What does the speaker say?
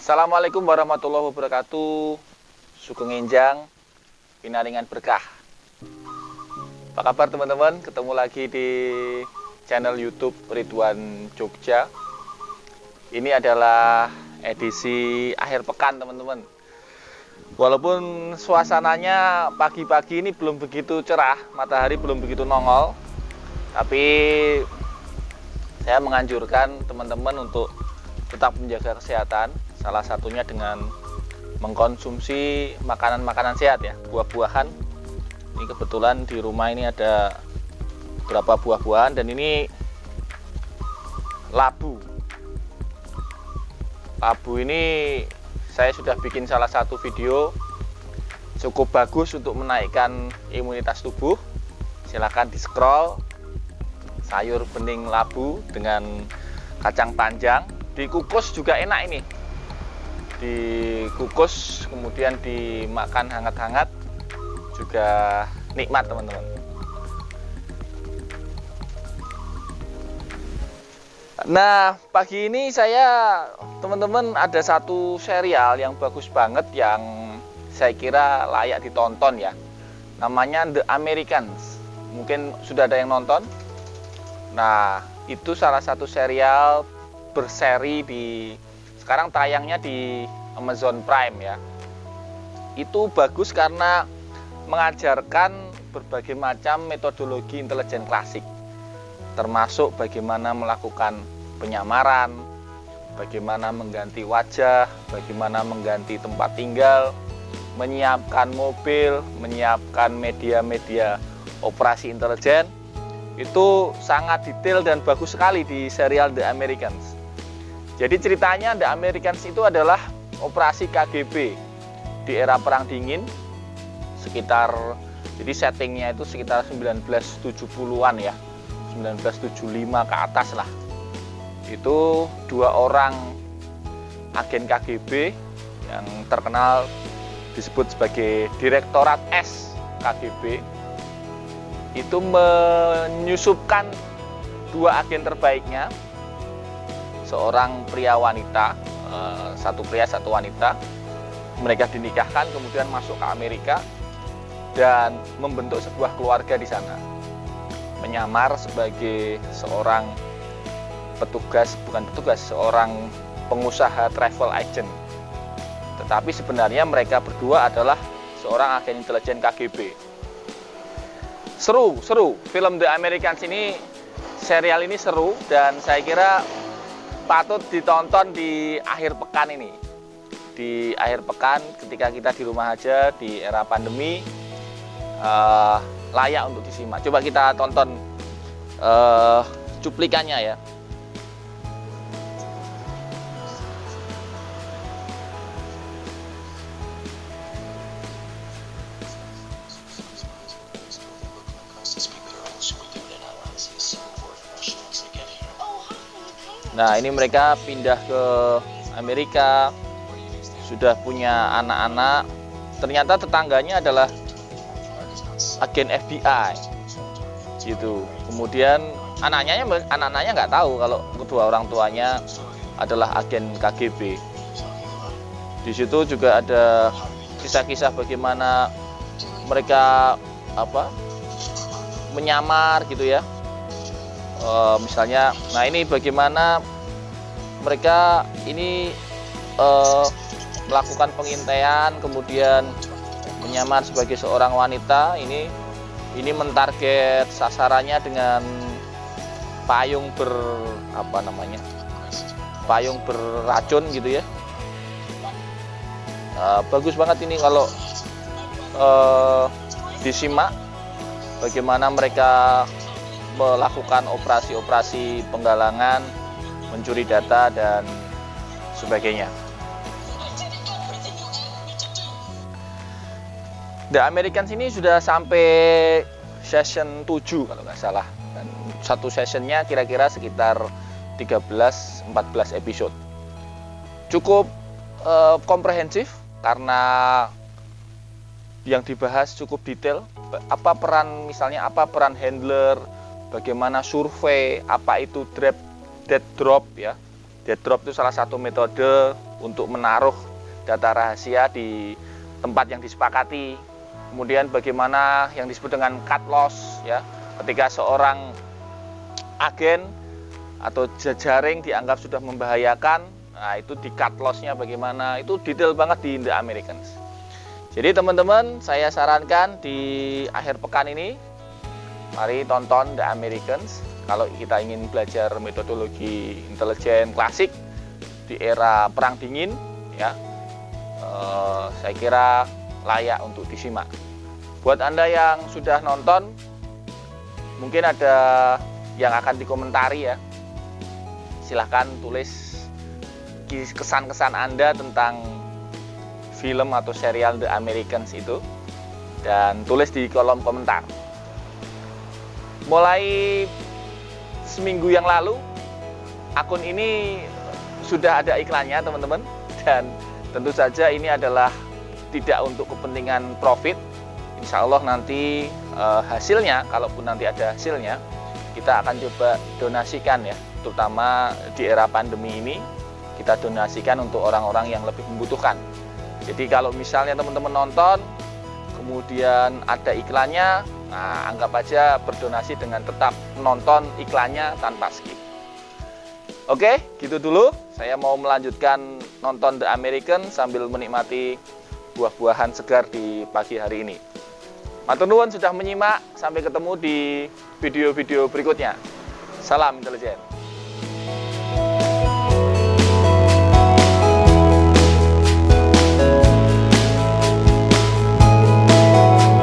Assalamualaikum warahmatullahi wabarakatuh. Sugeng Enjang, pinaringan berkah. Apa kabar teman-teman? Ketemu lagi di channel YouTube Ridwan Jogja. Ini adalah edisi akhir pekan teman-teman. Walaupun suasananya pagi-pagi ini belum begitu cerah, matahari belum begitu nongol, tapi saya menganjurkan teman-teman untuk tetap menjaga kesehatan. Salah satunya dengan mengkonsumsi makanan-makanan sehat ya, buah-buahan. Ini kebetulan di rumah ini ada beberapa buah-buahan dan ini labu. Labu ini saya sudah bikin salah satu video, cukup bagus untuk menaikkan imunitas tubuh. Silahkan di scroll. Sayur bening labu dengan kacang panjang, dikukus juga enak ini. Dikukus kemudian dimakan hangat-hangat juga nikmat teman-teman. Nah, pagi ini saya teman-teman ada satu serial yang bagus banget yang saya kira layak ditonton ya. Namanya The Americans. Mungkin sudah ada yang nonton. Nah, itu salah satu serial berseri sekarang tayangnya di Amazon Prime ya. Itu bagus karena mengajarkan berbagai macam metodologi intelijen klasik, termasuk bagaimana melakukan penyamaran, bagaimana mengganti wajah, bagaimana mengganti tempat tinggal, menyiapkan mobil, menyiapkan media-media operasi intelijen. Itu sangat detail dan bagus sekali di serial The Americans. Jadi ceritanya The Americans itu adalah operasi KGB di era Perang Dingin sekitar, jadi settingnya itu sekitar 1970-an ya, 1975 ke atas lah. Itu dua orang agen KGB yang terkenal disebut sebagai Direktorat S KGB itu menyusupkan dua agen terbaiknya, seorang pria wanita, satu pria satu wanita. Mereka dinikahkan kemudian masuk ke Amerika dan membentuk sebuah keluarga di sana, menyamar sebagai seorang seorang pengusaha travel agent, tetapi sebenarnya mereka berdua adalah seorang agen intelijen KGB. Seru film The Americans ini, serial ini seru dan saya kira patut ditonton di akhir pekan ini. Di akhir pekan ketika kita di rumah aja di era pandemi, layak untuk disimak. Coba kita tonton cuplikannya ya. Nah, ini mereka pindah ke Amerika, sudah punya anak-anak. Ternyata tetangganya adalah agen FBI, gitu. Kemudian anak-anaknya nggak tahu kalau kedua orang tuanya adalah agen KGB. Di situ juga ada kisah-kisah bagaimana mereka menyamar gitu ya. Misalnya, nah ini bagaimana mereka ini melakukan pengintaian, kemudian menyamar sebagai seorang wanita. Ini mentarget sasarannya dengan payung payung beracun gitu ya. Bagus banget ini kalau disimak bagaimana mereka melakukan operasi-operasi penggalangan, mencuri data dan sebagainya. The Americans ini sudah sampai season 7 kalau nggak salah. Dan satu seasonnya kira-kira sekitar 13-14 episode. Cukup komprehensif karena yang dibahas cukup detail. Apa peran handler, bagaimana survei, apa itu dead drop ya. Dead drop itu salah satu metode untuk menaruh data rahasia di tempat yang disepakati. Kemudian bagaimana yang disebut dengan cut loss ya, ketika seorang agen atau jejaring dianggap sudah membahayakan, nah itu di cut loss-nya bagaimana, itu detail banget di The Americans. Jadi teman-teman, saya sarankan di akhir pekan ini mari tonton The Americans kalau kita ingin belajar metodologi intelijen klasik di era perang dingin ya. Saya kira layak untuk disimak. Buat Anda yang sudah nonton, mungkin ada yang akan dikomentari ya. Silahkan tulis kesan-kesan Anda tentang film atau serial The Americans itu, dan tulis di kolom komentar. Mulai seminggu yang lalu, akun ini sudah ada iklannya teman-teman, dan tentu saja ini adalah tidak untuk kepentingan profit. Insya Allah nanti hasilnya, kalaupun nanti ada hasilnya, kita akan coba donasikan ya, terutama di era pandemi ini, kita donasikan untuk orang-orang yang lebih membutuhkan. Jadi kalau misalnya teman-teman nonton, kemudian ada iklannya, nah anggap aja berdonasi dengan tetap menonton iklannya tanpa skip. Oke, gitu dulu. Saya mau melanjutkan nonton The American sambil menikmati buah-buahan segar di pagi hari ini. Matur nuwun sudah menyimak. Sampai ketemu di video-video berikutnya. Salam intelijen.